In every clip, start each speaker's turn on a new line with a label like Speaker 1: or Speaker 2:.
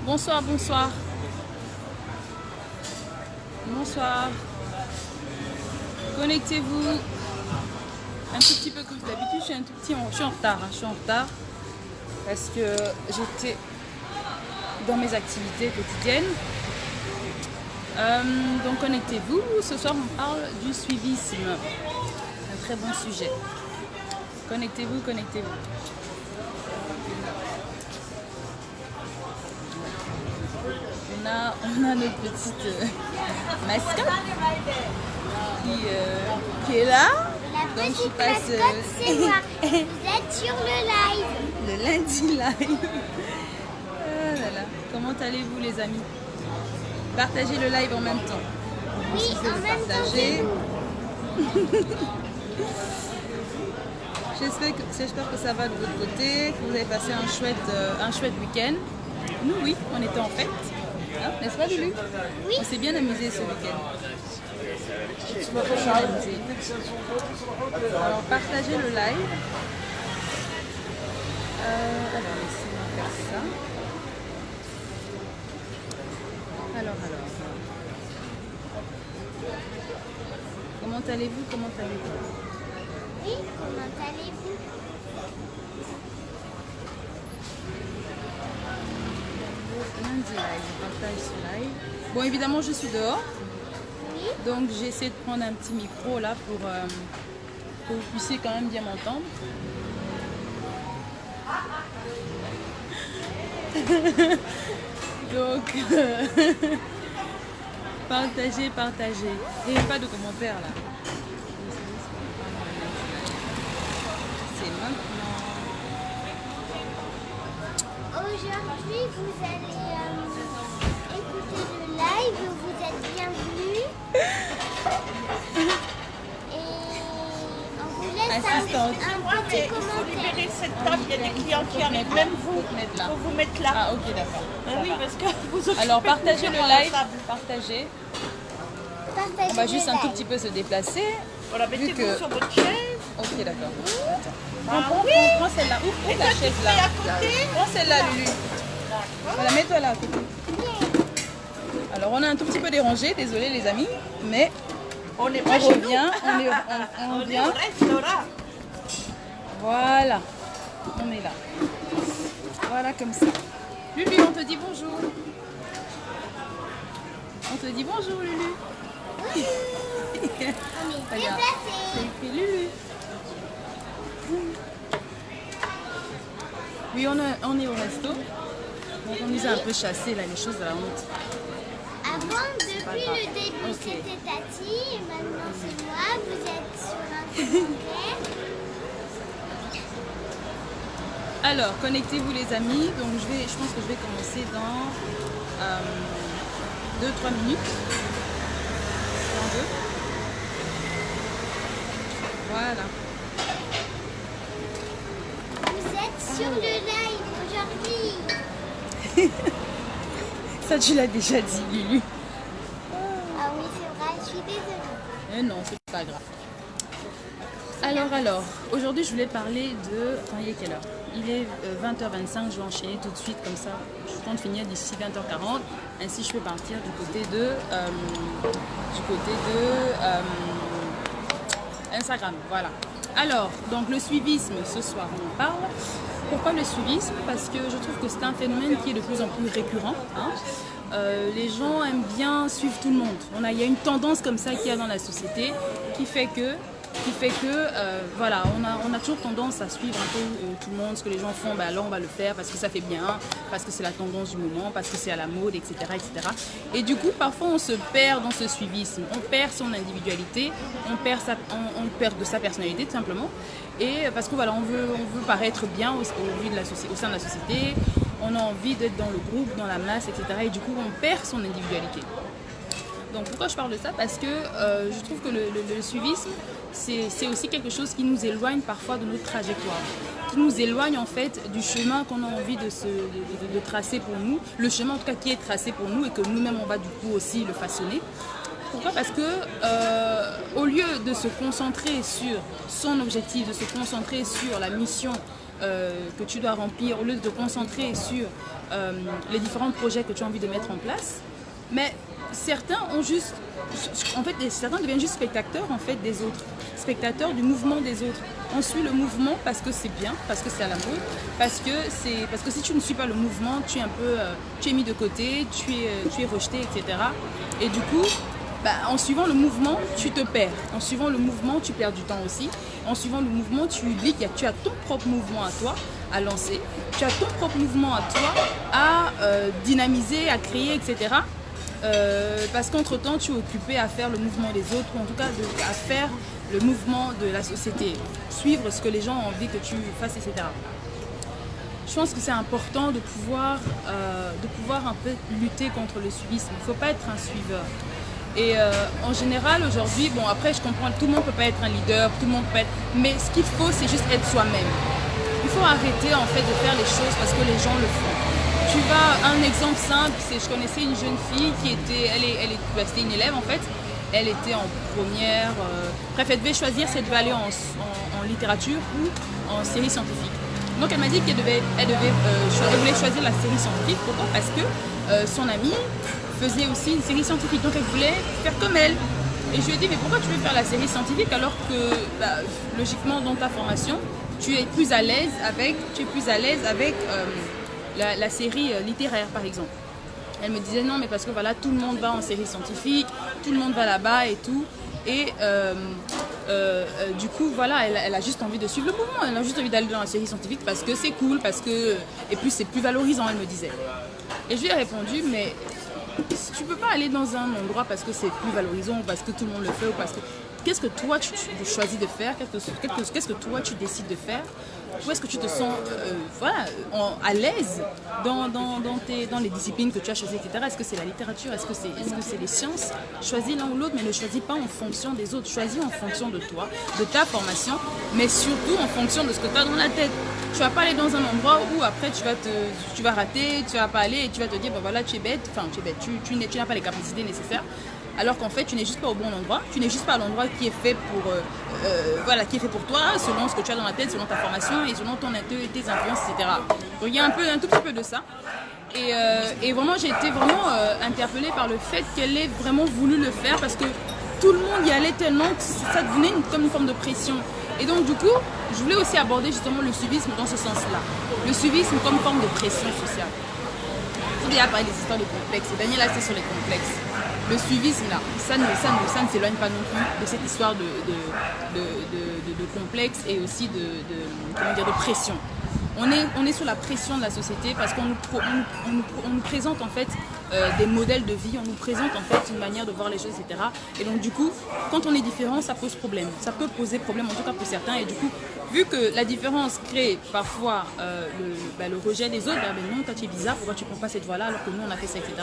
Speaker 1: Bonsoir, bonsoir. Bonsoir. Connectez-vous. Un tout petit peu comme d'habitude, je suis en retard. Je suis en retard parce que j'étais dans mes activités quotidiennes. Donc connectez-vous. Ce soir, on parle du suivisme. Un très bon sujet. Connectez-vous, connectez-vous. On a notre petite mascotte qui est là.
Speaker 2: La
Speaker 1: Donc
Speaker 2: petite mascotte, c'est moi. Vous êtes sur le live.
Speaker 1: Le lundi live. Ah là là. Comment allez-vous les amis? Partagez le live en même temps.
Speaker 2: Oui,
Speaker 1: Si vous
Speaker 2: en même temps.
Speaker 1: partagez. J'espère que ça va de votre côté, que vous avez passé un chouette week-end. Nous, oui, on était en fête. Hein, n'est-ce pas, Lulu?
Speaker 2: Oui.
Speaker 1: On s'est bien amusé ce week-end. Alors, partagez le live. Alors, laissez-moi faire ça. Alors. Comment allez-vous?
Speaker 2: Oui, comment allez-vous?
Speaker 1: Lundi live, je partage ce live. Bon, évidemment, je suis dehors.
Speaker 2: Oui.
Speaker 1: Donc, j'ai essayé de prendre un petit micro là pour que vous puissiez quand même bien m'entendre. Donc, partagez. Il n'y a pas de commentaires là. C'est maintenant.
Speaker 2: Aujourd'hui, vous allez écouter le live. Vous êtes bienvenus. Et on vous laisse
Speaker 1: Assistante.
Speaker 2: un petit
Speaker 3: Il faut
Speaker 2: commentaire.
Speaker 3: libérer cette table, il y a des clients qui arrivent, même vous,
Speaker 1: là.
Speaker 3: faut vous mettre là.
Speaker 1: Ah, ok, d'accord.
Speaker 3: Ah
Speaker 1: Ça
Speaker 3: oui,
Speaker 1: va.
Speaker 3: parce que vous occupez
Speaker 1: Alors, partagez
Speaker 3: tout
Speaker 1: le
Speaker 3: temps la
Speaker 1: live.
Speaker 3: table.
Speaker 1: Partagez.
Speaker 2: Partagez
Speaker 1: On va
Speaker 2: le
Speaker 1: juste un
Speaker 2: live.
Speaker 1: tout petit peu se déplacer.
Speaker 3: Voilà,
Speaker 1: Vu
Speaker 3: mettez-vous
Speaker 1: que-
Speaker 3: sur votre chaise.
Speaker 1: Ok, d'accord.
Speaker 3: Ah
Speaker 1: Prends
Speaker 3: oui.
Speaker 1: celle-là. Où
Speaker 3: Et
Speaker 1: la
Speaker 3: toi, tu
Speaker 1: chaise
Speaker 3: te
Speaker 1: là?
Speaker 3: mets à côté.
Speaker 1: Prends celle-là, Lulu. Voilà, mets-toi là à côté. Alors, on a un tout petit peu dérangé, désolé les amis, mais
Speaker 3: On n'est
Speaker 1: on
Speaker 3: pas chez nous.
Speaker 1: revient, on
Speaker 3: On est
Speaker 1: vient.
Speaker 3: au restaurant.
Speaker 1: Voilà, on est là. Voilà comme ça. Lulu, on te dit bonjour. On te dit bonjour, Lulu.
Speaker 2: On est
Speaker 1: Regarde,
Speaker 2: déplacés.
Speaker 1: c'est écrit Lulu. Oui, on est au resto. Donc on nous a un peu chassé là, les choses de la honte.
Speaker 2: Avant, depuis
Speaker 1: grave.
Speaker 2: le début,
Speaker 1: Ok.
Speaker 2: c'était Tati. Et maintenant, c'est moi. Vous êtes sur un commentaire.
Speaker 1: Alors, connectez-vous les amis. Donc je pense que je vais commencer dans 2-3 minutes. Dans 2. Voilà.
Speaker 2: Vous êtes sur le live aujourd'hui.
Speaker 1: Ça tu l'as déjà dit, Lulu.
Speaker 2: Ah oui, c'est vrai, je suis désolée.
Speaker 1: Non, c'est pas grave. Alors, aujourd'hui je voulais parler de... Attends, il est quelle heure? Il est 20h25, je vais enchaîner tout de suite comme ça. Je compte finir d'ici 20h40. Ainsi je peux partir du côté de Instagram. Voilà. Alors, donc le suivisme, ce soir on en parle. Pourquoi le suivisme? Parce que je trouve que c'est un phénomène qui est de plus en plus récurrent. Hein. Les gens aiment bien suivre tout le monde. Il y a une tendance comme ça qu'il y a dans la société qui fait que voilà, on a toujours tendance à suivre un peu tout le monde, ce que les gens font, ben alors on va le faire parce que ça fait bien, parce que c'est la tendance du moment, parce que c'est à la mode, etc., etc. Et du coup, parfois on se perd dans ce suivisme, on perd son individualité, on perd de sa personnalité tout simplement, et parce que voilà, on veut paraître bien au sein de la société, on a envie d'être dans le groupe, dans la masse, etc. Et du coup, on perd son individualité. Donc pourquoi je parle de ça? Parce que je trouve que le suivisme, c'est aussi quelque chose qui nous éloigne parfois de notre trajectoire, qui nous éloigne en fait du chemin qu'on a envie de tracer pour nous, le chemin en tout cas qui est tracé pour nous et que nous-mêmes on va du coup aussi le façonner. Pourquoi? Parce que au lieu de se concentrer sur son objectif, de se concentrer sur la mission que tu dois remplir, au lieu de te concentrer sur les différents projets que tu as envie de mettre en place. Mais certains ont juste, en fait, certains deviennent juste spectateurs en fait des autres, spectateurs du mouvement des autres. On suit le mouvement parce que c'est bien, parce que c'est à la mode, parce que si tu ne suis pas le mouvement, tu es un peu, tu es mis de côté, tu es rejeté, etc. Et du coup, en suivant le mouvement, tu te perds. En suivant le mouvement, tu perds du temps aussi. En suivant le mouvement, tu oublies que tu as ton propre mouvement à toi à lancer. Tu as ton propre mouvement à toi à dynamiser, à créer, etc. Parce qu'entre-temps, tu es occupé à faire le mouvement des autres, ou en tout cas à faire le mouvement de la société, suivre ce que les gens ont envie que tu fasses, etc. Je pense que c'est important de pouvoir un peu lutter contre le suivisme. Il ne faut pas être un suiveur. Et en général, aujourd'hui, bon après je comprends, tout le monde ne peut pas être un leader, tout le monde peut être... Mais ce qu'il faut, c'est juste être soi-même. Il faut arrêter en fait de faire les choses parce que les gens le font. Un exemple simple, c'est je connaissais une jeune fille qui était, c'était une élève en fait, elle était en première, bref elle devait choisir si elle devait aller en littérature ou en série scientifique. Donc elle m'a dit qu'elle voulait choisir la série scientifique. Pourquoi? Parce que son amie faisait aussi une série scientifique, donc elle voulait faire comme elle. Et je lui ai dit mais pourquoi tu veux faire la série scientifique alors que logiquement dans ta formation tu es plus à l'aise avec la série littéraire par exemple. Elle me disait non mais parce que voilà tout le monde va en série scientifique, tout le monde va là-bas et tout. Et du coup voilà elle a juste envie de suivre le mouvement, elle a juste envie d'aller dans la série scientifique parce que c'est cool, et puis c'est plus valorisant, elle me disait. Et je lui ai répondu mais tu peux pas aller dans un endroit parce que c'est plus valorisant ou parce que tout le monde le fait ou parce que... Qu'est-ce que toi tu choisis de faire? Qu'est-ce que toi tu décides de faire? Où est-ce que tu te sens à l'aise dans les disciplines que tu as choisies, etc. Est-ce que c'est la littérature? Est-ce que c'est les sciences? Choisis l'un ou l'autre, mais ne choisis pas en fonction des autres. Choisis en fonction de toi, de ta formation, mais surtout en fonction de ce que tu as dans la tête. Tu vas pas aller dans un endroit où après tu vas rater, tu vas pas aller et tu vas te dire, voilà, tu es bête, tu n'as pas les capacités nécessaires. Alors qu'en fait, tu n'es juste pas au bon endroit, tu n'es juste pas à l'endroit qui est fait pour toi, selon ce que tu as dans la tête, selon ta formation et selon tes influences, etc. Donc il y a un tout petit peu de ça. Et vraiment, j'ai été vraiment interpellée par le fait qu'elle ait vraiment voulu le faire parce que tout le monde y allait tellement que ça devenait comme une forme de pression. Et donc du coup, je voulais aussi aborder justement le suivisme dans ce sens-là. Le suivisme comme forme de pression sociale. J'ai déjà parlé des histoires de complexes. Daniel a c'est sur les complexes. Le suivisme là, ça ne s'éloigne pas non plus de cette histoire de complexe et aussi de pression. On est sous la pression de la société parce qu'on nous présente en fait des modèles de vie, on nous présente en fait une manière de voir les choses, etc. Et donc du coup, quand on est différent, ça pose problème. Ça peut poser problème en tout cas pour certains. Et du coup, vu que la différence crée parfois le rejet des autres, non, toi tu es bizarre, pourquoi tu ne prends pas cette voie-là alors que nous on a fait ça, etc.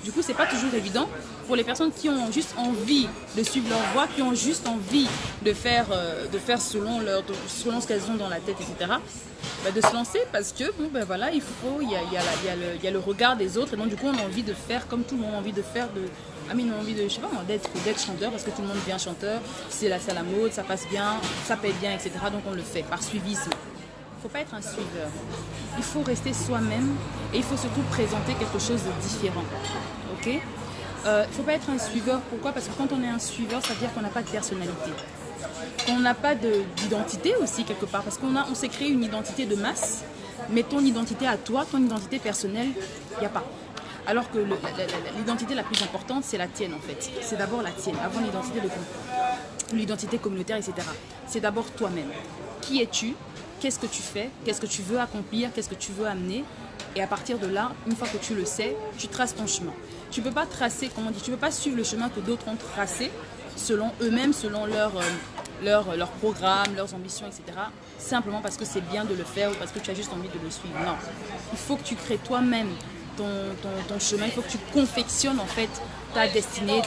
Speaker 1: Du coup, c'est pas toujours évident pour les personnes qui ont juste envie de suivre leur voie, qui ont juste envie de faire selon ce qu'elles ont dans la tête, etc. De se lancer parce que il y a le regard des autres et donc du coup on a envie de faire comme tout le monde a envie de faire on a envie de, je sais pas, d'être chanteur parce que tout le monde devient chanteur, c'est la mode, ça passe bien, ça paye bien, etc. Donc on le fait par suivisme. Il ne faut pas être un suiveur. Il faut rester soi-même et il faut surtout présenter quelque chose de différent. Ok? Il ne faut pas être un suiveur. Pourquoi? Parce que quand on est un suiveur, ça veut dire qu'on n'a pas de personnalité. Qu'on n'a pas d'identité aussi quelque part. Parce qu'on s'est créé une identité de masse, mais ton identité à toi, ton identité personnelle, il n'y a pas. Alors que l'identité la plus importante, c'est la tienne en fait. C'est d'abord la tienne, avant l'identité de groupe, l'identité communautaire, etc. C'est d'abord toi-même. Qui es-tu? Qu'est-ce que tu fais? Qu'est-ce que tu veux accomplir? Qu'est-ce que tu veux amener? Et à partir de là, une fois que tu le sais, tu traces ton chemin. Tu ne peux pas tracer, tu ne peux pas suivre le chemin que d'autres ont tracé selon eux-mêmes, selon leur programme, leurs ambitions, etc. Simplement parce que c'est bien de le faire ou parce que tu as juste envie de le suivre. Non. Il faut que tu crées toi-même ton chemin, il faut que tu confectionnes en fait ta destinée,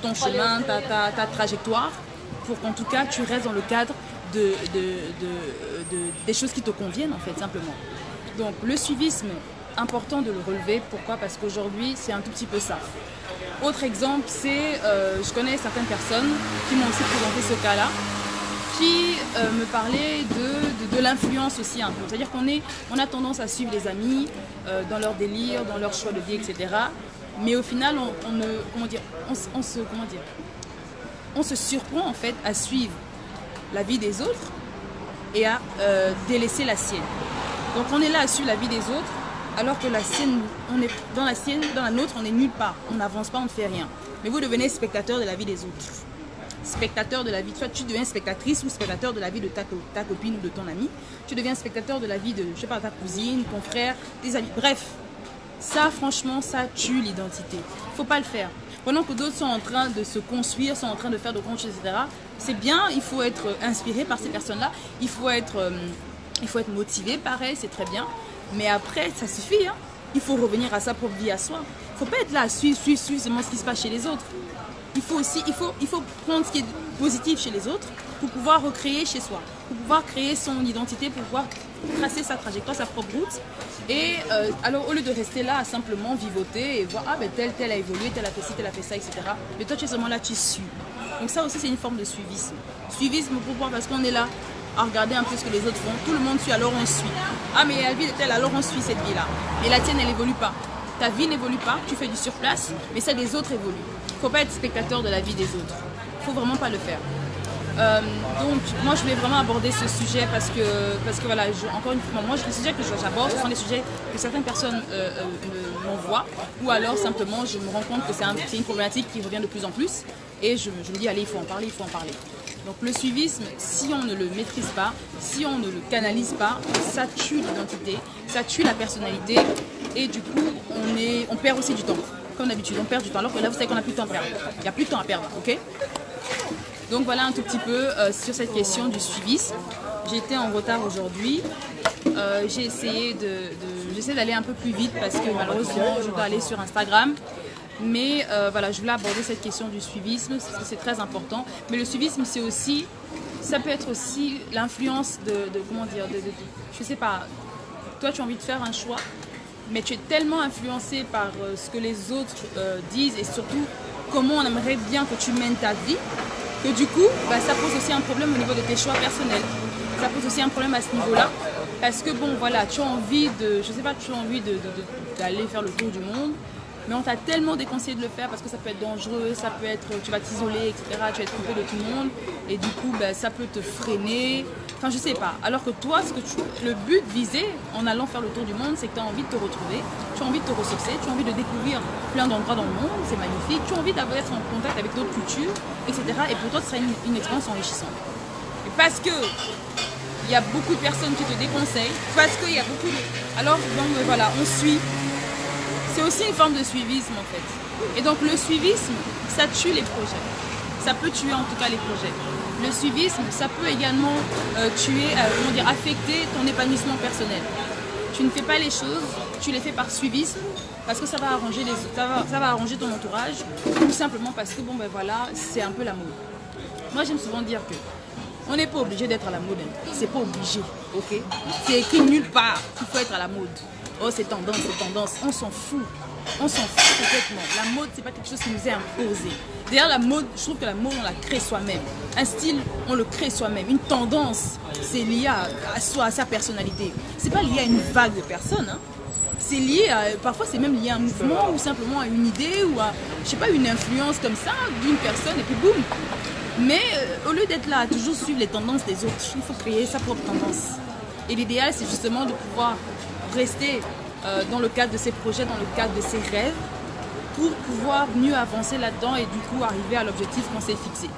Speaker 1: ton chemin, ta trajectoire pour qu'en tout cas tu restes dans le cadre des choses qui te conviennent en fait simplement. Donc le suivisme, important de le relever. Pourquoi? Parce qu'aujourd'hui c'est un tout petit peu ça. Autre exemple, c'est, je connais certaines personnes qui m'ont aussi présenté ce cas-là. qui me parlait de l'influence aussi un peu. C'est-à-dire qu'on a tendance à suivre les amis dans leur délire, dans leur choix de vie, etc. Mais au final, on se surprend en fait à suivre la vie des autres et à délaisser la sienne. Donc on est là à suivre la vie des autres, alors que la sienne, dans la nôtre, on n'est nulle part. On n'avance pas, on ne fait rien. Mais vous devenez spectateur de la vie des autres. Spectateur de la vie, soit tu deviens spectatrice ou spectateur de la vie de ta copine ou de ton ami. Tu deviens spectateur de la vie de, je sais pas, ta cousine, ton frère, tes amis. Bref, ça franchement, ça tue l'identité. Il ne faut pas le faire. Pendant que d'autres sont en train de se construire, sont en train de faire de grandes choses, etc. C'est bien, il faut être inspiré par ces personnes-là. Il faut être motivé, pareil, c'est très bien. Mais après, ça suffit. Hein. Il faut revenir à sa propre vie, à soi. Il ne faut pas être là à suivre seulement ce qui se passe chez les autres. Il faut prendre ce qui est positif chez les autres pour pouvoir recréer chez soi, pour pouvoir créer son identité, pour pouvoir tracer sa trajectoire, sa propre route. Et alors au lieu de rester là à simplement vivoter et voir tel a évolué, tel a fait ci, tel a fait ça, etc. Mais toi tu es seulement là, tu suis. Donc ça aussi c'est une forme de suivisme. Suivisme pourquoi? Parce qu'on est là à regarder un peu ce que les autres font. Tout le monde suit, alors on suit. Ah mais la vie est telle, alors on suit cette vie-là. Et la tienne elle évolue pas. Ta vie n'évolue pas, tu fais du surplace, mais celle des autres évolue. Il ne faut pas être spectateur de la vie des autres. Il ne faut vraiment pas le faire. Donc moi je voulais vraiment aborder ce sujet parce que voilà, encore une fois, moi les sujets que j'aborde, ce sont des sujets que certaines personnes m'envoient, ou alors simplement je me rends compte que c'est une problématique qui revient de plus en plus et je me dis allez, il faut en parler. Donc le suivisme, si on ne le maîtrise pas, si on ne le canalise pas, ça tue l'identité, ça tue la personnalité et du coup on perd aussi du temps. Comme d'habitude, on perd du temps alors que là vous savez qu'on n'a plus de temps à perdre. Il n'y a plus de temps à perdre, ok? Donc voilà un tout petit peu sur cette question du suivisme. J'ai été en retard aujourd'hui. J'essaie d'aller un peu plus vite parce que malheureusement je dois aller sur Instagram. Mais voilà, je voulais aborder cette question du suivisme parce que c'est très important. Mais le suivisme, ça peut être aussi l'influence je sais pas, toi tu as envie de faire un choix, mais tu es tellement influencé par ce que les autres disent et surtout comment on aimerait bien que tu mènes ta vie, que du coup, ça pose aussi un problème au niveau de tes choix personnels. Ça pose aussi un problème à ce niveau-là. Parce que bon, voilà, tu as envie d'aller faire le tour du monde, mais on t'a tellement déconseillé de le faire parce que ça peut être dangereux, ça peut être, tu vas t'isoler, etc. Tu vas être coupé de tout le monde et du coup, ça peut te freiner. Enfin, je sais pas. Alors que toi, le but visé en allant faire le tour du monde, c'est que tu as envie de te retrouver, tu as envie de te ressourcer, tu as envie de découvrir plein d'endroits dans le monde, c'est magnifique, tu as envie d'être en contact avec d'autres cultures, etc. Et pour toi, ce sera une expérience enrichissante. Et parce que il y a beaucoup de personnes qui te déconseillent, parce qu'il y a beaucoup de... Alors, donc voilà, on suit. C'est aussi une forme de suivisme en fait. Et donc le suivisme, ça tue les projets. Ça peut tuer en tout cas les projets. Le suivisme, ça peut également affecter ton épanouissement personnel. Tu ne fais pas les choses, tu les fais par suivisme, parce que ça va arranger ça va arranger ton entourage, tout simplement parce que voilà, c'est un peu la mode. Moi j'aime souvent dire que on n'est pas obligé d'être à la mode, c'est pas obligé, ok? C'est écrit nulle part qu'il faut être à la mode. Oh c'est tendance, on s'en fout. On s'en fout complètement. La mode, c'est pas quelque chose qui nous est imposé. D'ailleurs, la mode, je trouve que la mode, on la crée soi-même. Un style, on le crée soi-même. Une tendance, c'est lié à soi, à sa personnalité. C'est pas lié à une vague de personnes. Hein. C'est lié à, parfois, c'est même lié à un mouvement ou simplement à une idée ou à, je sais pas, une influence comme ça d'une personne et puis boum. Mais au lieu d'être là à toujours suivre les tendances des autres, il faut créer sa propre tendance. Et l'idéal, c'est justement de pouvoir rester dans le cadre de ses projets, dans le cadre de ses rêves, pour pouvoir mieux avancer là-dedans et du coup arriver à l'objectif qu'on s'est fixé.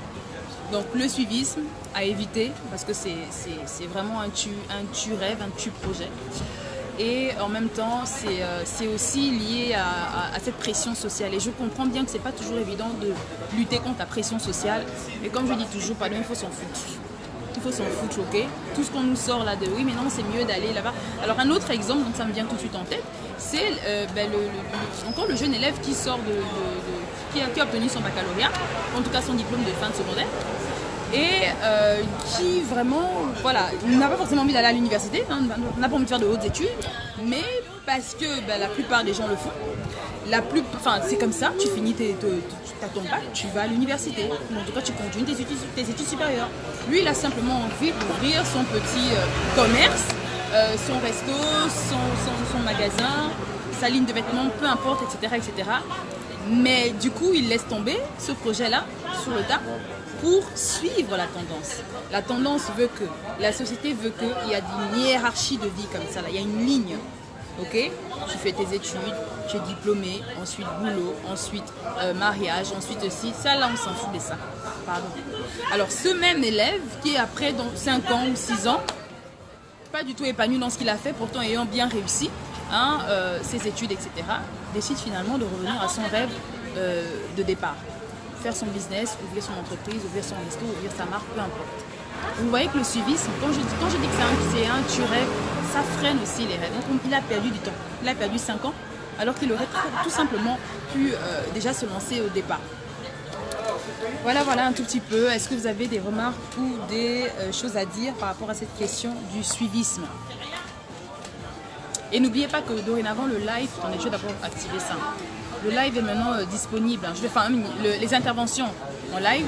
Speaker 1: Donc le suivisme à éviter, parce que c'est vraiment un tu-rêve, un tu-projet. Et en même temps, c'est aussi lié à cette pression sociale. Et je comprends bien que ce n'est pas toujours évident de lutter contre la pression sociale. Mais comme je dis toujours, pardon, il faut s'en foutre. Il faut s'en foutre, ok? Tout ce qu'on nous sort là de oui, mais non, c'est mieux d'aller là-bas. Alors, un autre exemple, donc ça me vient tout de suite en tête, c'est encore le jeune élève qui sort qui a obtenu son baccalauréat, en tout cas son diplôme de fin de secondaire. et qui vraiment, voilà, n'a pas forcément envie d'aller à l'université, hein, n'a pas envie de faire de hautes études, mais parce que la plupart des gens le font. C'est comme ça, tu finis ton bac, tu vas à l'université. En tout cas, tu continues tes études supérieures. Lui, il a simplement envie d'ouvrir son petit commerce, son resto, son magasin, sa ligne de vêtements, peu importe, etc., etc. Mais du coup, il laisse tomber ce projet-là sur le tas pour suivre la tendance. La tendance veut que, la société veut qu'il y a une hiérarchie de vie comme ça, là. Il y a une ligne. Ok, tu fais tes études, tu es diplômé, ensuite boulot, ensuite mariage, ensuite aussi. Ça, là, on s'en fout de ça. Pardon. Alors, ce même élève qui, après, dans 5 ans ou 6 ans, pas du tout épanoui dans ce qu'il a fait, pourtant ayant bien réussi ses études, etc., décide finalement de revenir à son rêve de départ. Faire son business, ouvrir son entreprise, ouvrir son resto, ouvrir sa marque, peu importe. Vous voyez que le suivisme, quand je dis que c'est un tu rêves, ça freine aussi les rêves. Donc il a perdu du temps. Il a perdu 5 ans, alors qu'il aurait tout simplement pu déjà se lancer au départ. Voilà un tout petit peu. Est-ce que vous avez des remarques ou des choses à dire par rapport à cette question du suivisme? Et n'oubliez pas que dorénavant, le live, attendez, je vais d'abord activer ça. Le live est maintenant disponible. Les interventions en live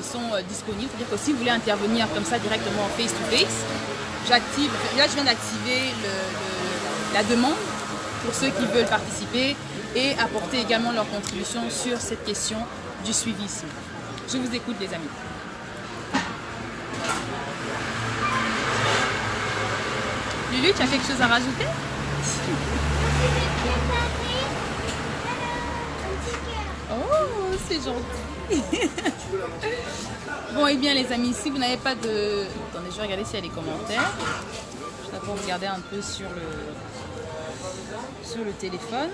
Speaker 1: sont disponibles. C'est-à-dire que si vous voulez intervenir comme ça directement en face-to-face, j'active. Là, je viens d'activer la demande pour ceux qui veulent participer et apporter également leur contribution sur cette question du suivisme. Je vous écoute, les amis. Lulu, tu as quelque chose à rajouter? Oh, c'est gentil. Bon, et bien les amis, si vous n'avez pas de... Attendez, je vais regarder s'il y a des commentaires. Je vais d'abord regarder un peu sur le téléphone.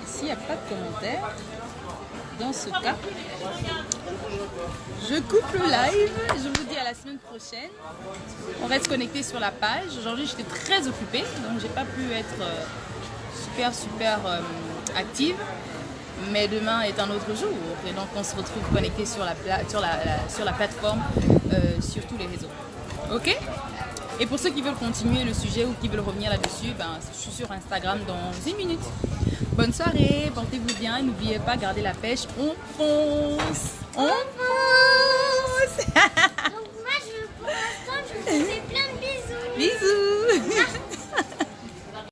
Speaker 1: S'il n'y a pas de commentaires, dans ce cas, je coupe le live. Je vous dis à la semaine prochaine. On reste connecté sur la page. Aujourd'hui, j'étais très occupée, donc j'ai pas pu être super active. Mais demain est un autre jour. Et donc, on se retrouve connecté sur la plateforme, sur tous les réseaux. Ok? Et pour ceux qui veulent continuer le sujet ou qui veulent revenir là-dessus, je suis sur Instagram dans 1 minute. Bonne soirée, portez-vous bien et n'oubliez pas, gardez la pêche, on fonce.